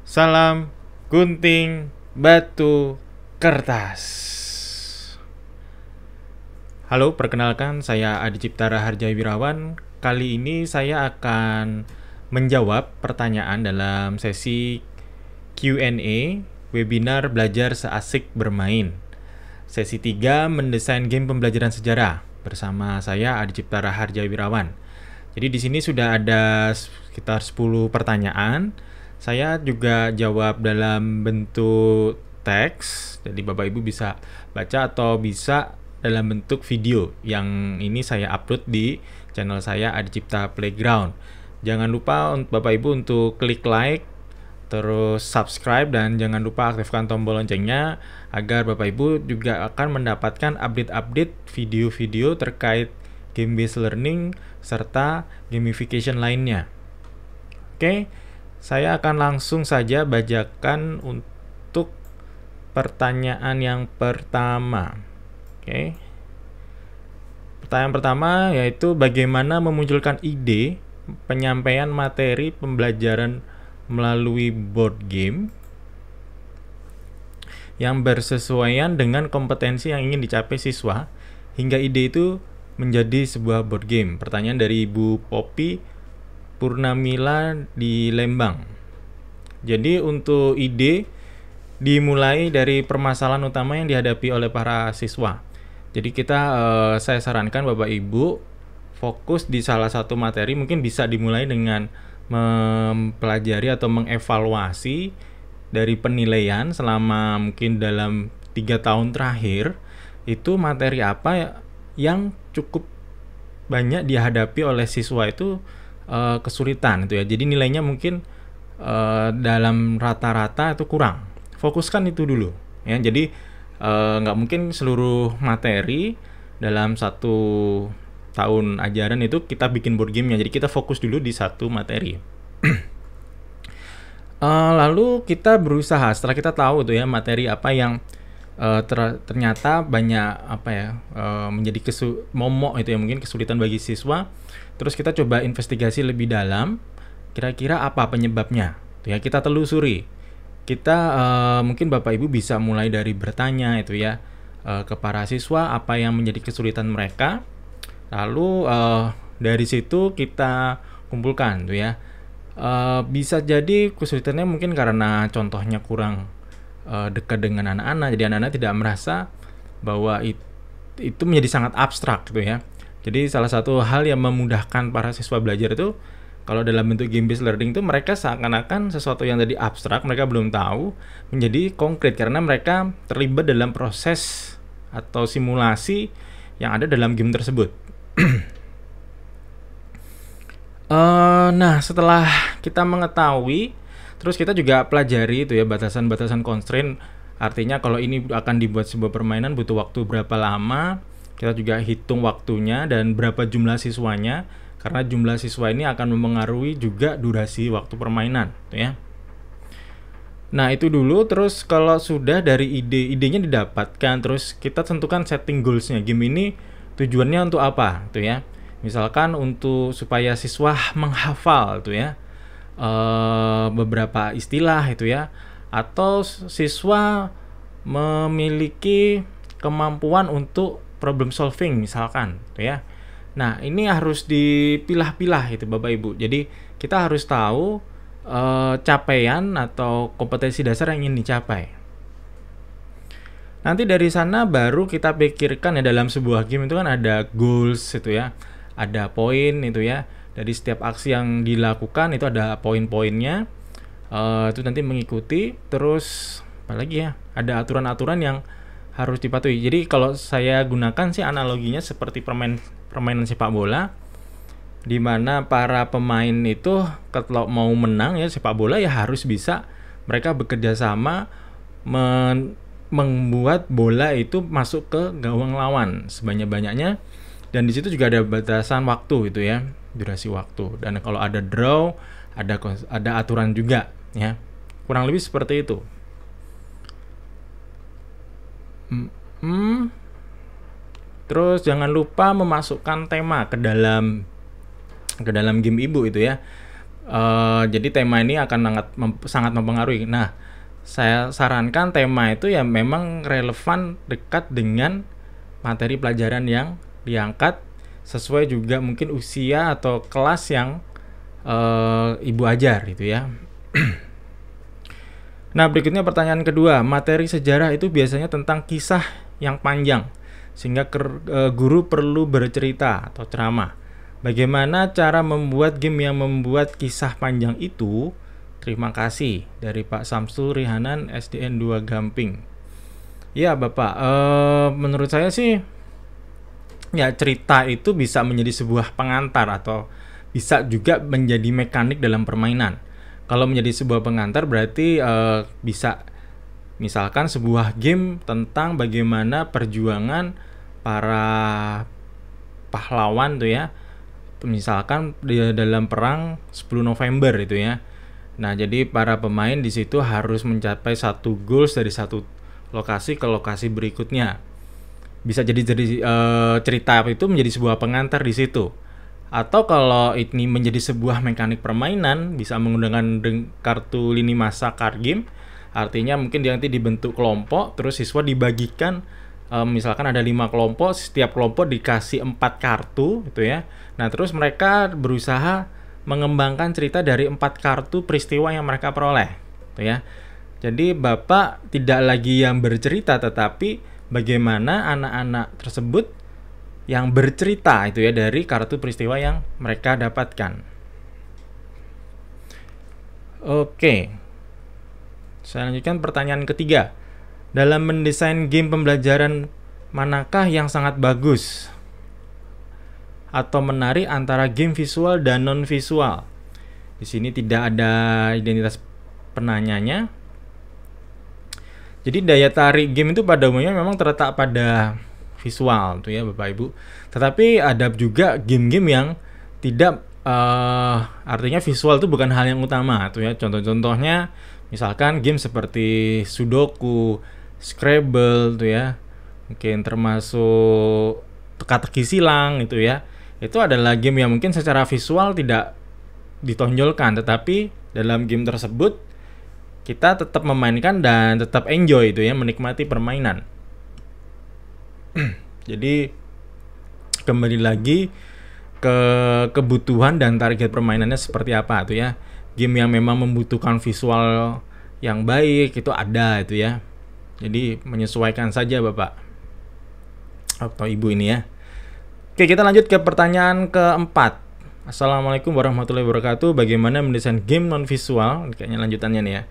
Salam gunting batu kertas. Halo, perkenalkan saya Adi Cipta Raharja Wirawan. Kali ini saya akan menjawab pertanyaan dalam sesi Q&A webinar belajar seasik bermain. Sesi 3 mendesain game pembelajaran sejarah bersama saya Adi Cipta Raharja Wirawan. Jadi di sini sudah ada sekitar 10 pertanyaan. Saya juga jawab dalam bentuk teks, jadi Bapak Ibu bisa baca atau bisa dalam bentuk video yang ini saya upload di channel saya Adi Cipta Playground. Jangan lupa Bapak Ibu untuk klik like, terus subscribe, dan jangan lupa aktifkan tombol loncengnya agar Bapak Ibu juga akan mendapatkan update-update video-video terkait game-based learning serta gamification lainnya. Oke. Saya akan langsung saja bacakan untuk pertanyaan yang pertama. Oke. Pertanyaan pertama yaitu bagaimana memunculkan ide penyampaian materi pembelajaran melalui board game yang bersesuaian dengan kompetensi yang ingin dicapai siswa hingga ide itu menjadi sebuah board game. Pertanyaan dari Ibu Poppy Purnamila di Lembang. Jadi untuk ide dimulai dari permasalahan utama yang dihadapi oleh para siswa. Jadi saya sarankan Bapak Ibu fokus di salah satu materi, mungkin bisa dimulai dengan mempelajari atau mengevaluasi dari penilaian selama mungkin dalam 3 tahun terakhir itu materi apa yang cukup banyak dihadapi oleh siswa itu kesulitan itu ya. Jadi nilainya mungkin dalam rata-rata itu kurang. Fokuskan itu dulu ya. Jadi nggak mungkin seluruh materi dalam 1 tahun ajaran itu kita bikin board game-nya. Jadi kita fokus dulu di satu materi. Lalu kita berusaha setelah kita tahu tuh ya materi apa yang ternyata banyak menjadi momok itu ya, mungkin kesulitan bagi siswa. Terus kita coba investigasi lebih dalam, kira-kira apa penyebabnya tuh ya, kita telusuri. Kita mungkin Bapak Ibu bisa mulai dari bertanya itu ya ke para siswa apa yang menjadi kesulitan mereka. Lalu dari situ kita kumpulkan tuh ya. Bisa jadi kesulitannya mungkin karena contohnya kurang dekat dengan anak-anak, jadi anak-anak tidak merasa bahwa itu menjadi sangat abstrak gitu ya. Jadi salah satu hal yang memudahkan para siswa belajar itu kalau dalam bentuk game based learning itu mereka seakan-akan sesuatu yang tadi abstrak mereka belum tahu menjadi konkret karena mereka terlibat dalam proses atau simulasi yang ada dalam game tersebut. Nah, setelah kita mengetahui, terus kita juga pelajari itu ya batasan-batasan constraint. Artinya kalau ini akan dibuat sebuah permainan butuh waktu berapa lama. Kita juga hitung waktunya dan berapa jumlah siswanya, karena jumlah siswa ini akan mempengaruhi juga durasi waktu permainan ya. Nah, itu dulu. Terus kalau sudah dari idenya didapatkan, terus kita tentukan setting goals-nya. Game ini tujuannya untuk apa tuh ya. Misalkan untuk supaya siswa menghafal tuh ya beberapa istilah itu ya, atau siswa memiliki kemampuan untuk problem solving misalkan tuh ya. Nah, ini harus dipilah-pilah itu Bapak Ibu. Jadi kita harus tahu capaian atau kompetensi dasar yang ingin dicapai. Nanti dari sana baru kita pikirkan ya, dalam sebuah game itu kan ada goals itu ya, ada poin itu ya. Dari setiap aksi yang dilakukan itu ada poin-poinnya. Itu nanti mengikuti. Terus apalagi ya, ada aturan-aturan yang harus dipatuhi. Jadi kalau saya gunakan sih analoginya seperti permainan sepak bola, di mana para pemain itu kalau mau menang ya sepak bola ya harus bisa mereka bekerja sama membuat bola itu masuk ke gawang lawan sebanyak-banyaknya. Dan di situ juga ada batasan waktu itu ya, durasi waktu. Dan kalau ada draw, ada aturan juga ya. Kurang lebih seperti itu. Terus jangan lupa memasukkan tema ke dalam game Ibu itu ya. Jadi tema ini akan sangat mempengaruhi. Nah, saya sarankan tema itu ya memang relevan dekat dengan materi pelajaran yang diangkat, sesuai juga mungkin usia atau kelas yang ibu ajar gitu ya. Nah, berikutnya pertanyaan kedua, materi sejarah itu biasanya tentang kisah yang panjang, sehingga guru perlu bercerita atau ceramah. Bagaimana cara membuat game yang membuat kisah panjang itu? Terima kasih, dari Pak Samsul Rihanan, SDN 2 Gamping. Ya Bapak, menurut saya sih ya cerita itu bisa menjadi sebuah pengantar atau bisa juga menjadi mekanik dalam permainan. Kalau menjadi sebuah pengantar berarti bisa misalkan sebuah game tentang bagaimana perjuangan para pahlawan tuh ya. Misalkan di dalam perang 10 November itu ya. Nah, jadi para pemain di situ harus mencapai satu goals dari satu lokasi ke lokasi berikutnya. Bisa jadi cerita itu menjadi sebuah pengantar di situ. Atau kalau ini menjadi sebuah mekanik permainan, bisa menggunakan kartu lini masa card game. Artinya mungkin dia nanti dibentuk kelompok, terus siswa dibagikan, misalkan ada 5 kelompok, setiap kelompok dikasih 4 kartu gitu ya. Nah, terus mereka berusaha mengembangkan cerita dari 4 kartu peristiwa yang mereka peroleh gitu ya. Jadi Bapak tidak lagi yang bercerita, tetapi bagaimana anak-anak tersebut yang bercerita itu ya dari kartu peristiwa yang mereka dapatkan. Oke. Saya lanjutkan pertanyaan ketiga. Dalam mendesain game pembelajaran, manakah yang sangat bagus atau menarik antara game visual dan non visual? Di sini tidak ada identitas penanyanya. Jadi daya tarik game itu pada umumnya memang terletak pada visual tuh ya Bapak Ibu. Tetapi ada juga game-game yang tidak artinya visual itu bukan hal yang utama tuh ya. Contoh-contohnya misalkan game seperti Sudoku, Scrabble tuh ya. Mungkin termasuk teka-teki silang itu ya. Itu adalah game yang mungkin secara visual tidak ditonjolkan, tetapi dalam game tersebut kita tetap memainkan dan tetap enjoy itu ya, menikmati permainan. Jadi kembali lagi ke kebutuhan dan target permainannya seperti apa tuh ya. Game yang memang membutuhkan visual yang baik itu ada itu ya. Jadi menyesuaikan saja Bapak atau Ibu ini ya. Oke, kita lanjut ke pertanyaan keempat. Assalamualaikum warahmatullahi wabarakatuh. Bagaimana mendesain game non visual? Kayaknya lanjutannya nih ya.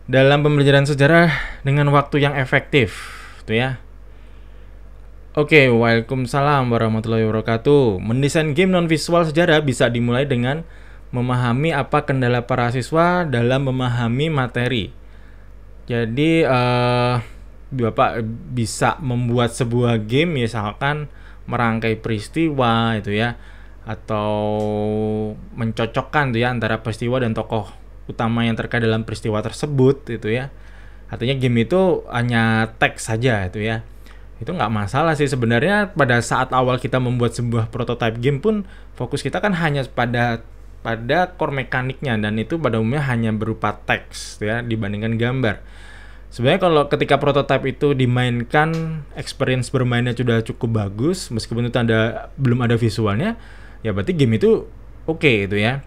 Dalam pembelajaran sejarah dengan waktu yang efektif, tuh ya. Oke, waalaikumsalam warahmatullahi wabarakatuh. Mendesain game non visual sejarah bisa dimulai dengan memahami apa kendala para siswa dalam memahami materi. Jadi Bapak bisa membuat sebuah game misalkan merangkai peristiwa itu ya, atau mencocokkan tuh ya antara peristiwa dan tokoh utama yang terkait dalam peristiwa tersebut itu ya. Artinya game itu hanya teks saja itu ya. Itu nggak masalah sih sebenarnya. Pada saat awal kita membuat sebuah prototype game pun fokus kita kan hanya pada core mekaniknya, dan itu pada umumnya hanya berupa teks ya dibandingkan gambar. Sebenarnya kalau ketika prototype itu dimainkan, experience bermainnya sudah cukup bagus, meskipun itu belum ada visualnya, ya berarti game itu oke itu ya.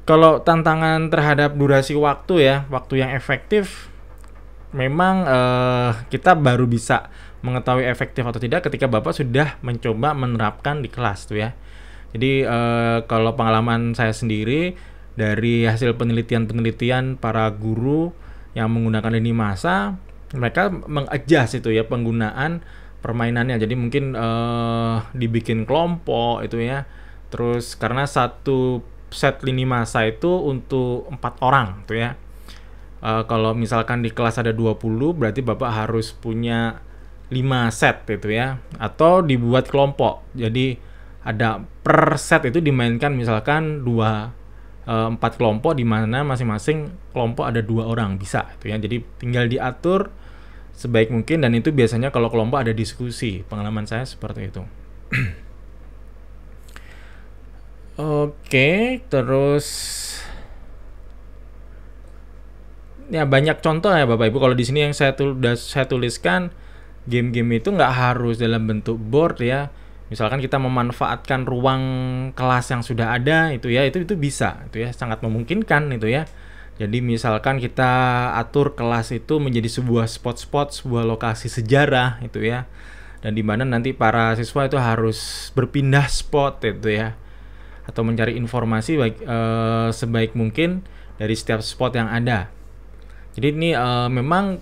Kalau tantangan terhadap durasi waktu ya, waktu yang efektif, memang kita baru bisa mengetahui efektif atau tidak ketika Bapak sudah mencoba menerapkan di kelas tuh ya. Jadi kalau pengalaman saya sendiri dari hasil penelitian para guru yang menggunakan lini masa, mereka mengadjust itu ya penggunaan permainannya. Jadi mungkin dibikin kelompok itu ya. Terus karena satu set lini masa itu untuk 4 orang tuh ya. Kalau misalkan di kelas ada 20, berarti Bapak harus punya 5 set itu ya. Atau dibuat kelompok. Jadi ada per set itu dimainkan misalkan 4 kelompok, di mana masing-masing kelompok ada 2 orang, bisa itu ya. Jadi tinggal diatur sebaik mungkin, dan itu biasanya kalau kelompok ada diskusi. Pengalaman saya seperti itu. Oke, terus ya banyak contoh ya Bapak Ibu. Kalau di sini yang saya tuliskan, game-game itu nggak harus dalam bentuk board ya. Misalkan kita memanfaatkan ruang kelas yang sudah ada itu ya, itu bisa itu ya, sangat memungkinkan itu ya. Jadi misalkan kita atur kelas itu menjadi sebuah spot-spot, sebuah lokasi sejarah itu ya. Dan di mana nanti para siswa itu harus berpindah spot itu ya, atau mencari informasi sebaik mungkin dari setiap spot yang ada. Jadi ini memang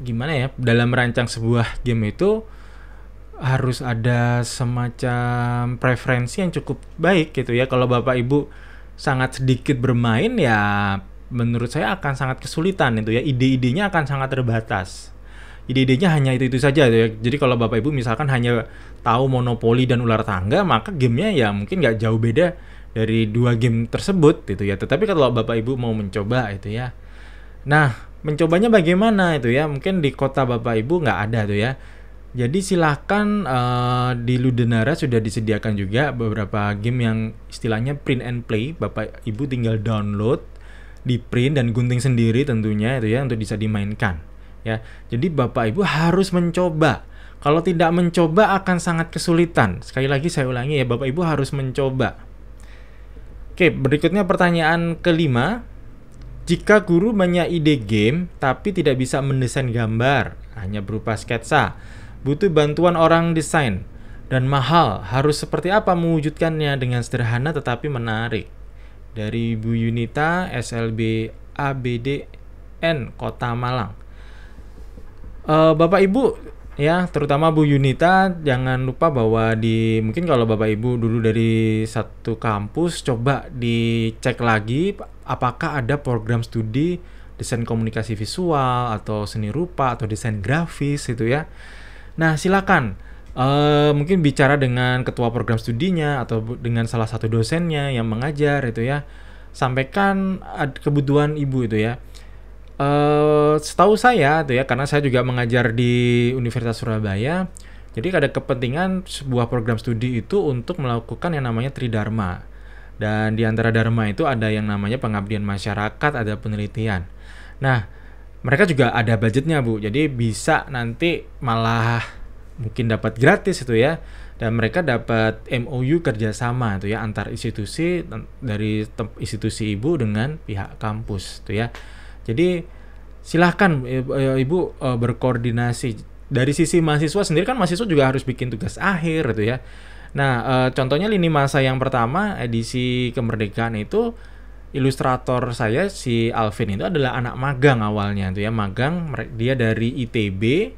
gimana ya, dalam merancang sebuah game itu harus ada semacam preferensi yang cukup baik gitu ya. Kalau Bapak Ibu sangat sedikit bermain ya menurut saya akan sangat kesulitan itu ya. Ide-idenya akan sangat terbatas. Ide-idenya hanya itu saja ya. Jadi kalau Bapak Ibu misalkan hanya tahu monopoli dan ular tangga, maka gamenya ya mungkin nggak jauh beda dari dua game tersebut gitu ya. Tetapi kalau Bapak Ibu mau mencoba itu ya, nah mencobanya bagaimana itu ya, mungkin di kota Bapak Ibu nggak ada tuh ya. Jadi silahkan di Ludenara sudah disediakan juga beberapa game yang istilahnya print and play. Bapak Ibu tinggal download, di print dan gunting sendiri tentunya itu ya untuk bisa dimainkan. Ya, jadi Bapak Ibu harus mencoba. Kalau tidak mencoba akan sangat kesulitan. Sekali lagi saya ulangi ya, Bapak Ibu harus mencoba. Oke, berikutnya pertanyaan kelima. Jika guru banyak ide game tapi tidak bisa mendesain gambar, hanya berupa sketsa, butuh bantuan orang desain dan mahal, harus seperti apa mewujudkannya dengan sederhana tetapi menarik? Dari Bu Yunita, SLB ABDN, Kota Malang. Bapak Ibu ya, terutama Bu Yunita, jangan lupa bahwa mungkin kalau Bapak Ibu dulu dari satu kampus, coba dicek lagi apakah ada program studi desain komunikasi visual atau seni rupa atau desain grafis itu ya. Nah, silakan mungkin bicara dengan ketua program studinya atau dengan salah satu dosennya yang mengajar itu ya. Sampaikan kebutuhan Ibu itu ya. Setahu saya tuh ya, karena saya juga mengajar di Universitas Surabaya, jadi ada kepentingan sebuah program studi itu untuk melakukan yang namanya tridharma. Dan di antara dharma itu ada yang namanya pengabdian masyarakat, ada penelitian. Nah, mereka juga ada budgetnya Bu, jadi bisa nanti malah mungkin dapat gratis itu ya. Dan mereka dapat MOU kerjasama itu ya, antar institusi, dari institusi Ibu dengan pihak kampus itu ya. Jadi silahkan Ibu berkoordinasi. Dari sisi mahasiswa sendiri kan mahasiswa juga harus bikin tugas akhir gitu ya. Nah, contohnya lini masa yang pertama edisi kemerdekaan itu, ilustrator saya si Alvin itu adalah anak magang awalnya tuh ya, magang dia dari ITB,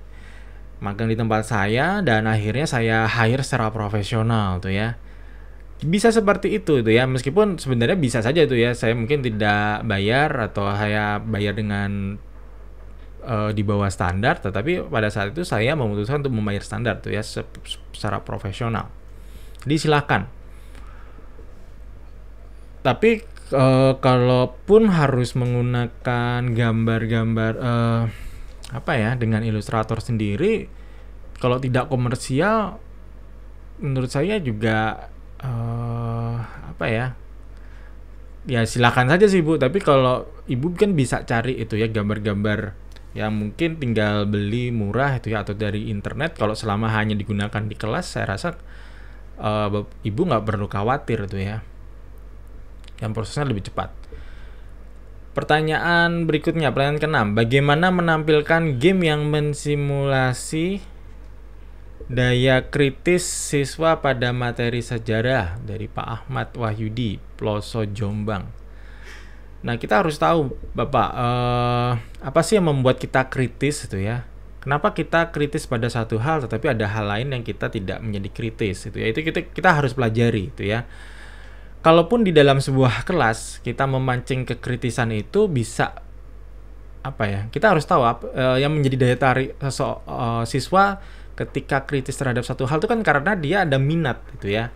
magang di tempat saya dan akhirnya saya hire secara profesional tuh ya. Bisa seperti itu ya, meskipun sebenarnya bisa saja itu ya, saya mungkin tidak bayar atau saya bayar dengan di bawah standar, tetapi pada saat itu saya memutuskan untuk membayar standar tuh ya, secara profesional. Jadi silakan. Tapi kalaupun harus menggunakan gambar-gambar apa ya, dengan ilustrator sendiri, kalau tidak komersial, menurut saya juga apa ya, silakan saja sih Bu. Tapi kalau Ibu kan bisa cari itu ya gambar-gambar yang mungkin tinggal beli murah itu ya, atau dari internet. Kalau selama hanya digunakan di kelas, saya rasa Ibu nggak perlu khawatir itu ya, yang prosesnya lebih cepat. Pertanyaan berikutnya, pertanyaan ke-6, bagaimana menampilkan game yang mensimulasi daya kritis siswa pada materi sejarah? Dari Pak Ahmad Wahyudi, Ploso, Jombang. Nah, kita harus tahu Bapak, apa sih yang membuat kita kritis itu ya? Kenapa kita kritis pada satu hal tetapi ada hal lain yang kita tidak menjadi kritis itu ya? Itu kita harus pelajari itu ya. Kalaupun di dalam sebuah kelas kita memancing kekritisan itu bisa apa ya? Kita harus tahu yang menjadi daya tarik siswa ketika kritis terhadap satu hal itu kan karena dia ada minat gitu ya.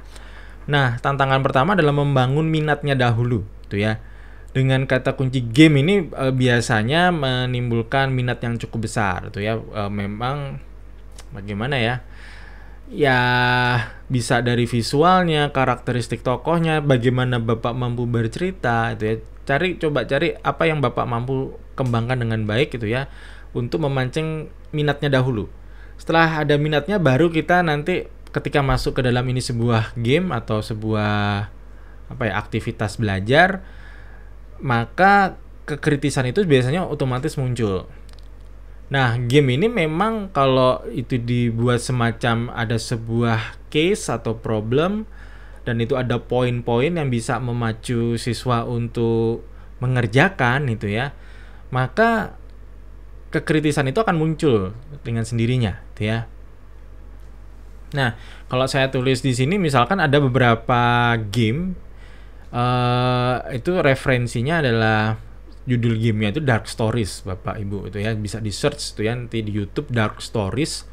Nah, tantangan pertama adalah membangun minatnya dahulu gitu ya. Dengan kata kunci game ini biasanya menimbulkan minat yang cukup besar gitu ya. Memang bagaimana ya? Ya Bisa dari visualnya, karakteristik tokohnya, bagaimana Bapak mampu bercerita itu ya. Coba cari apa yang Bapak mampu kembangkan dengan baik gitu ya, untuk memancing minatnya dahulu. Setelah ada minatnya, baru kita nanti ketika masuk ke dalam ini sebuah game atau sebuah aktivitas belajar, maka kekritisan itu biasanya otomatis muncul. Nah, game ini memang kalau itu dibuat semacam ada sebuah case atau problem, dan itu ada poin-poin yang bisa memacu siswa untuk mengerjakan itu ya, maka kekritisan itu akan muncul dengan sendirinya gitu ya. Nah, kalau saya tulis di sini misalkan ada beberapa game, itu referensinya adalah judul gamenya itu Dark Stories, Bapak Ibu itu ya, bisa di search itu ya nanti di YouTube Dark Stories.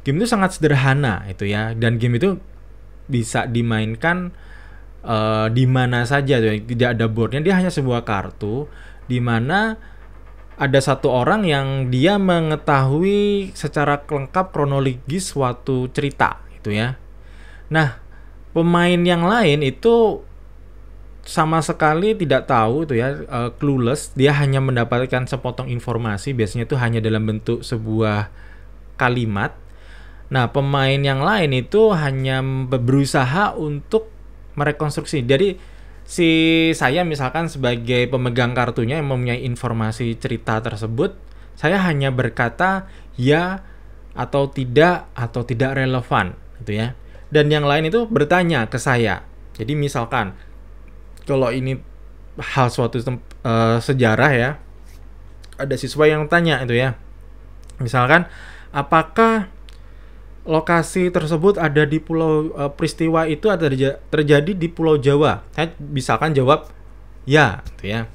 Game itu sangat sederhana itu ya, dan game itu bisa dimainkan di mana saja tuh ya. Tidak ada boardnya, dia hanya sebuah kartu di mana ada satu orang yang dia mengetahui secara lengkap kronologis suatu cerita itu ya. Nah, pemain yang lain itu sama sekali tidak tahu itu ya, clueless, dia hanya mendapatkan sepotong informasi, biasanya itu hanya dalam bentuk sebuah kalimat. Nah, pemain yang lain itu hanya berusaha untuk merekonstruksi. Jadi saya misalkan sebagai pemegang kartunya yang mempunyai informasi cerita tersebut, saya hanya berkata ya atau tidak relevan gitu ya. Dan yang lain itu bertanya ke saya. Jadi misalkan kalau ini hal suatu sejarah ya, ada siswa yang tanya itu ya, misalkan apakah lokasi tersebut ada di pulau, peristiwa itu ada terjadi di Pulau Jawa. Saya misalkan jawab ya gitu ya.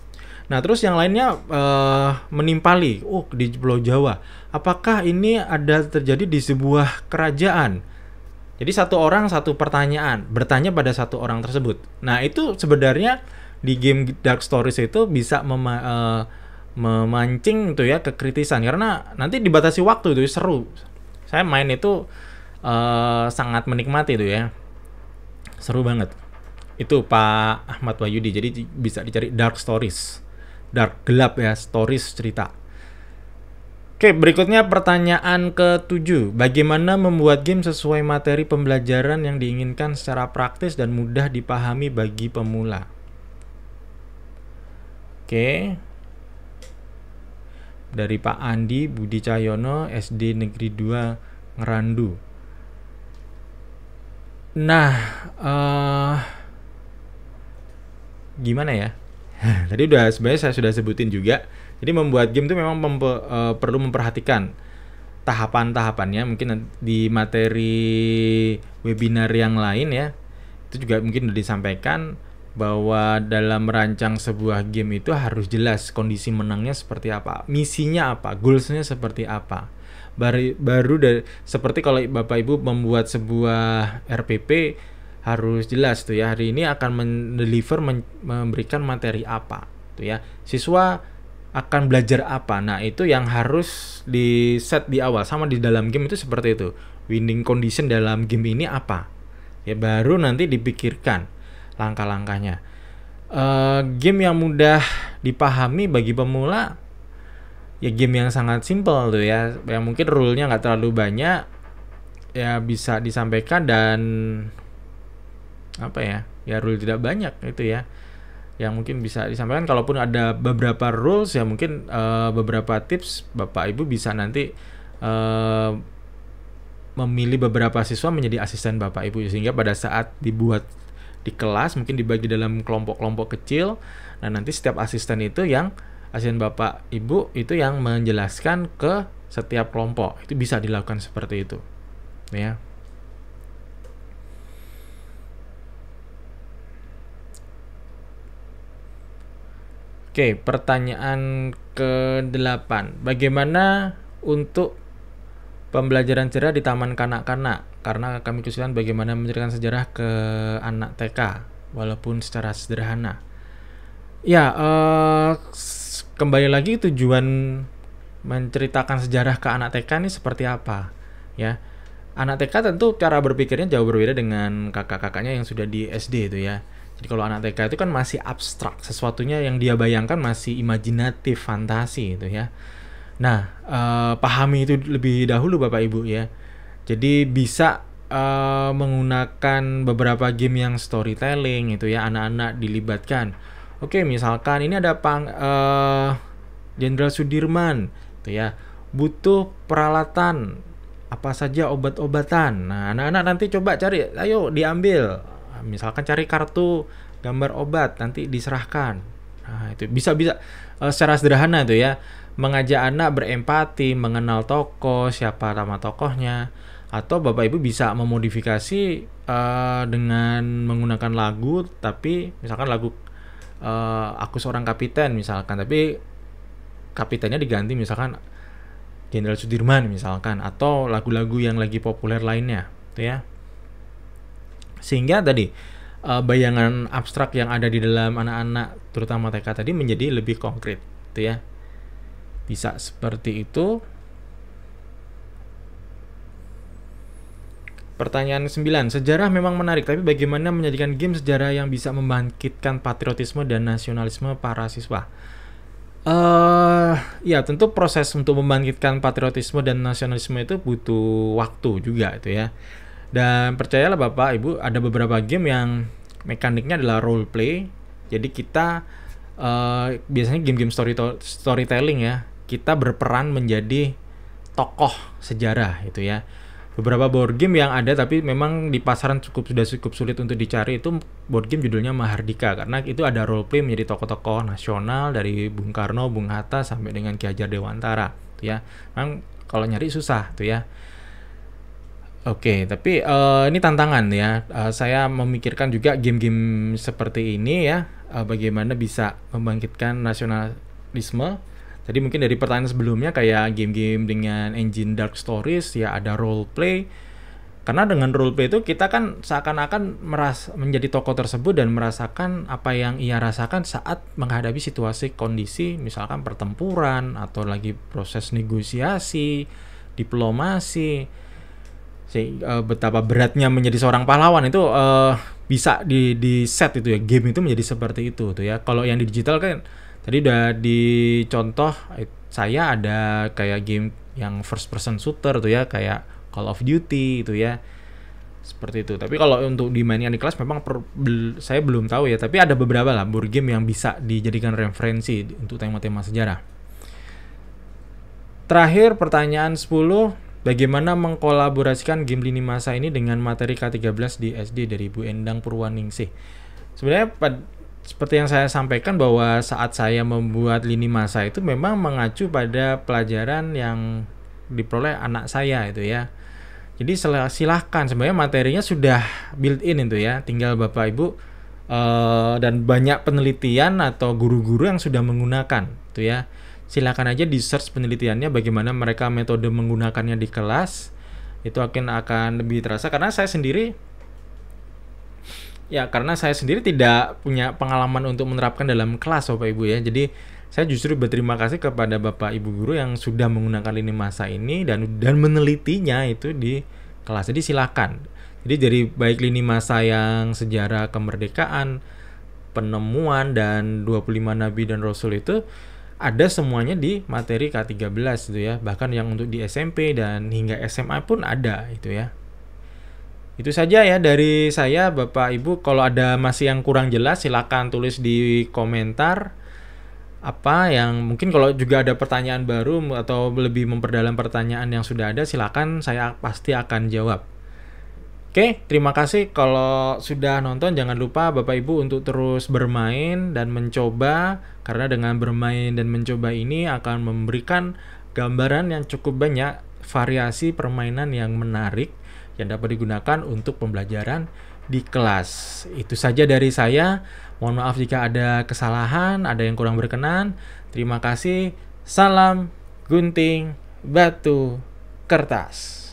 Nah, terus yang lainnya menimpali, di Pulau Jawa. Apakah ini ada terjadi di sebuah kerajaan? Jadi satu orang satu pertanyaan, bertanya pada satu orang tersebut. Nah, itu sebenarnya di game Dark Stories itu bisa memancing itu ya kekritisan, karena nanti dibatasi waktu itu seru. Saya main itu sangat menikmati itu ya. Seru banget. Itu Pak Ahmad Wahyudi. Jadi bisa dicari Dark Stories. Dark, gelap ya, stories, cerita. Oke, berikutnya pertanyaan ke-7. Bagaimana membuat game sesuai materi pembelajaran yang diinginkan secara praktis dan mudah dipahami bagi pemula? Oke. Dari Pak Andi Budi Cahyono, SD Negeri 2 Ngerandu. Nah, gimana ya? Tadi sebenarnya saya sudah sebutin juga. Jadi membuat game itu memang perlu memperhatikan tahapan-tahapannya. Mungkin di materi webinar yang lain ya, itu juga mungkin sudah disampaikan bahwa dalam merancang sebuah game itu harus jelas kondisi menangnya seperti apa, misinya apa, goalsnya seperti apa. Baru seperti kalau Bapak Ibu membuat sebuah RPP, harus jelas tuh ya, hari ini akan memberikan materi apa tuh ya, siswa akan belajar apa. Nah, itu yang harus di set di awal. Sama di dalam game itu seperti itu, winning condition dalam game ini apa ya, baru nanti dipikirkan langkah-langkahnya. Game yang mudah dipahami bagi pemula ya, game yang sangat simple tuh ya, yang mungkin rule-nya nggak terlalu banyak ya, bisa disampaikan. Dan rule tidak banyak itu ya, yang mungkin bisa disampaikan. Kalaupun ada beberapa rules ya, mungkin beberapa tips Bapak Ibu bisa nanti memilih beberapa siswa menjadi asisten Bapak Ibu, sehingga pada saat dibuat di kelas mungkin dibagi dalam kelompok-kelompok kecil. Nah, nanti setiap asisten Bapak Ibu itu yang menjelaskan ke setiap kelompok. Itu bisa dilakukan seperti itu ya. Oke, pertanyaan ke-8. Bagaimana untuk pembelajaran sejarah di taman kanak-kanak? Karena kami kesulitan bagaimana menceritakan sejarah ke anak TK walaupun secara sederhana. Ya, kembali lagi tujuan menceritakan sejarah ke anak TK ini seperti apa ya. Anak TK tentu cara berpikirnya jauh berbeda dengan kakak-kakaknya yang sudah di SD itu ya. Jadi kalau anak TK itu kan masih abstrak, sesuatunya yang dia bayangkan masih imajinatif, fantasi itu ya. Nah, pahami itu lebih dahulu Bapak Ibu ya. Jadi bisa menggunakan beberapa game yang storytelling itu ya, anak-anak dilibatkan. Oke, misalkan ini ada Jenderal Sudirman itu ya, butuh peralatan apa saja, obat-obatan. Nah, anak-anak nanti coba cari, ayo diambil. Misalkan cari kartu gambar obat, nanti diserahkan. Nah, itu bisa secara sederhana itu ya, mengajak anak berempati, mengenal tokoh, siapa nama tokohnya. Atau Bapak Ibu bisa memodifikasi dengan menggunakan lagu, tapi misalkan lagu Aku Seorang Kapiten misalkan, tapi kapitennya diganti misalkan Jenderal Sudirman misalkan, atau lagu-lagu yang lagi populer lainnya gitu ya. Sehingga tadi bayangan abstrak yang ada di dalam anak-anak terutama TK tadi menjadi lebih konkret gitu ya. Bisa seperti itu. Pertanyaan 9, sejarah memang menarik, tapi bagaimana menjadikan game sejarah yang bisa membangkitkan patriotisme dan nasionalisme para siswa? Ya tentu proses untuk membangkitkan patriotisme dan nasionalisme itu butuh waktu juga itu ya. Dan percayalah Bapak Ibu, ada beberapa game yang mekaniknya adalah role play. Jadi kita biasanya game-game storytelling ya, kita berperan menjadi tokoh sejarah itu ya. Beberapa board game yang ada tapi memang di pasaran sudah cukup sulit untuk dicari, itu board game judulnya Mahardika, karena itu ada role play menjadi tokoh-tokoh nasional dari Bung Karno, Bung Hatta sampai dengan Ki Hajar Dewantara tuh ya. Memang kalau nyari susah tuh ya. Oke, tapi ini tantangan ya. Saya memikirkan juga game-game seperti ini ya, bagaimana bisa membangkitkan nasionalisme. Tadi mungkin dari pertanyaan sebelumnya kayak game-game dengan engine Dark Stories ya, ada role play. Karena dengan role play itu kita kan seakan-akan menjadi tokoh tersebut dan merasakan apa yang ia rasakan saat menghadapi situasi kondisi misalkan pertempuran atau lagi proses negosiasi, diplomasi. Betapa beratnya menjadi seorang pahlawan itu bisa di set itu ya, game itu menjadi seperti itu tuh ya. Kalau yang di digital kan tadi udah dicontoh, saya ada kayak game yang first person shooter tuh ya, kayak Call of Duty itu ya, seperti itu. Tapi kalau untuk dimainkan di kelas memang saya belum tahu ya, tapi ada beberapa lah board game yang bisa dijadikan referensi untuk tema-tema sejarah. Terakhir pertanyaan 10, bagaimana mengkolaborasikan game lini masa ini dengan materi K13 di SD dari Bu Endang Purwaningsih? Sebenarnya seperti yang saya sampaikan bahwa saat saya membuat lini masa itu memang mengacu pada pelajaran yang diperoleh anak saya itu ya. Jadi silahkan, sebenarnya materinya sudah built-in itu ya, tinggal Bapak Ibu dan banyak penelitian atau guru-guru yang sudah menggunakan itu ya. Silakan aja di search penelitiannya bagaimana mereka metode menggunakannya di kelas, itu akan lebih terasa karena saya sendiri tidak punya pengalaman untuk menerapkan dalam kelas Bapak Ibu ya. Jadi saya justru berterima kasih kepada Bapak Ibu guru yang sudah menggunakan lini masa ini dan menelitinya itu di kelas. Jadi silakan. Jadi dari baik lini masa yang sejarah kemerdekaan, penemuan dan 25 nabi dan rasul itu ada semuanya di materi K13 itu ya. Bahkan yang untuk di SMP dan hingga SMA pun ada itu ya. Itu saja ya dari saya Bapak Ibu. Kalau ada masih yang kurang jelas silakan tulis di komentar apa yang mungkin, kalau juga ada pertanyaan baru atau lebih memperdalam pertanyaan yang sudah ada, silakan, saya pasti akan jawab. Oke, terima kasih. Kalau sudah nonton jangan lupa Bapak Ibu untuk terus bermain dan mencoba, karena dengan bermain dan mencoba ini akan memberikan gambaran yang cukup banyak variasi permainan yang menarik yang dapat digunakan untuk pembelajaran di kelas. Itu saja dari saya. Mohon maaf jika ada kesalahan, ada yang kurang berkenan. Terima kasih. Salam gunting batu kertas.